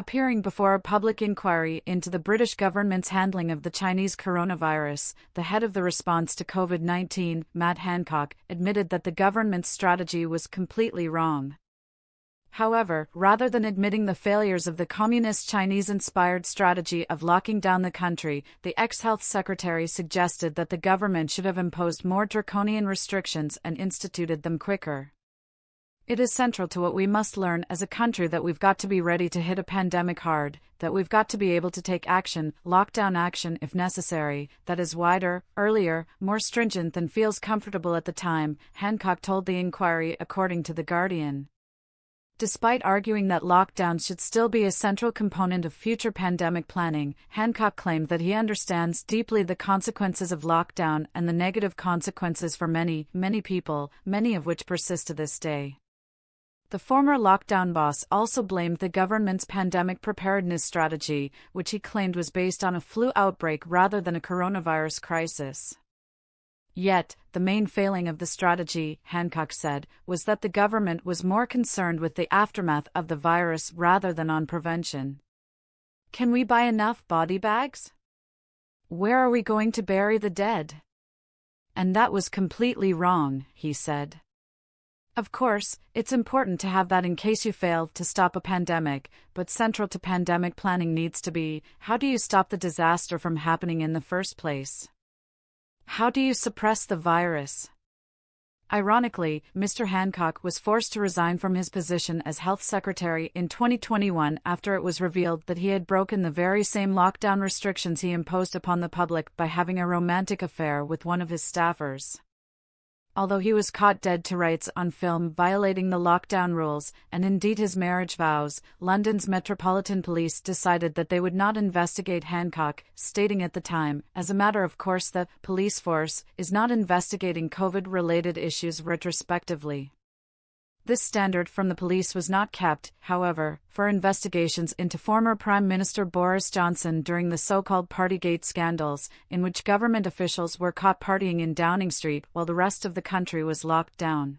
Appearing before a public inquiry into the British government's handling of the Chinese coronavirus, the head of the response to COVID-19, Matt Hancock, admitted that the government's strategy was completely wrong. However, rather than admitting the failures of the communist Chinese-inspired strategy of locking down the country, the ex-health secretary suggested that the government should have imposed more draconian restrictions and instituted them quicker. It is central to what we must learn as a country that we've got to be ready to hit a pandemic hard, that we've got to be able to take action, lockdown action if necessary, that is wider, earlier, more stringent than feels comfortable at the time, Hancock told the inquiry according to The Guardian. Despite arguing that lockdowns should still be a central component of future pandemic planning, Hancock claimed that he understands deeply the consequences of lockdown and the negative consequences for many, many people, many of which persist to this day. The former lockdown boss also blamed the government's pandemic preparedness strategy, which he claimed was based on a flu outbreak rather than a coronavirus crisis. Yet, the main failing of the strategy, Hancock said, was that the government was more concerned with the aftermath of the virus rather than on prevention. Can we buy enough body bags? Where are we going to bury the dead? And that was completely wrong, he said. Of course, it's important to have that in case you fail to stop a pandemic, but central to pandemic planning needs to be, how do you stop the disaster from happening in the first place? How do you suppress the virus? Ironically, Mr. Hancock was forced to resign from his position as health secretary in 2021 after it was revealed that he had broken the very same lockdown restrictions he imposed upon the public by having a romantic affair with one of his staffers. Although he was caught dead to rights on film violating the lockdown rules, and indeed his marriage vows, London's Metropolitan Police decided that they would not investigate Hancock, stating at the time, as a matter of course the police force is not investigating COVID-related issues retrospectively. This standard from the police was not kept, however, for investigations into former Prime Minister Boris Johnson during the so-called Partygate scandals, in which government officials were caught partying in Downing Street while the rest of the country was locked down.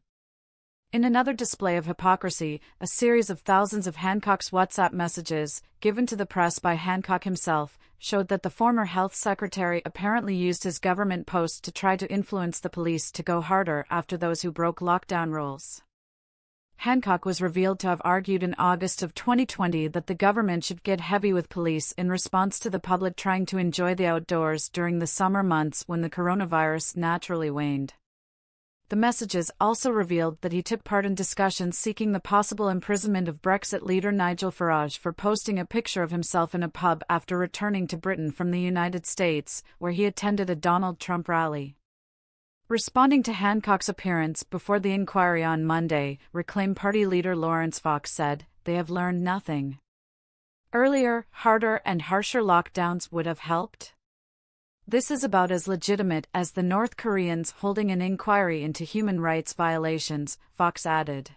In another display of hypocrisy, a series of thousands of Hancock's WhatsApp messages, given to the press by Hancock himself, showed that the former health secretary apparently used his government post to try to influence the police to go harder after those who broke lockdown rules. Hancock was revealed to have argued in August of 2020 that the government should get heavy with police in response to the public trying to enjoy the outdoors during the summer months when the coronavirus naturally waned. The messages also revealed that he took part in discussions seeking the possible imprisonment of Brexit leader Nigel Farage for posting a picture of himself in a pub after returning to Britain from the United States, where he attended a Donald Trump rally. Responding to Hancock's appearance before the inquiry on Monday, Reclaim Party leader Lawrence Fox said, "They have learned nothing. Earlier, harder and harsher lockdowns would have helped. This is about as legitimate as the North Koreans holding an inquiry into human rights violations," Fox added.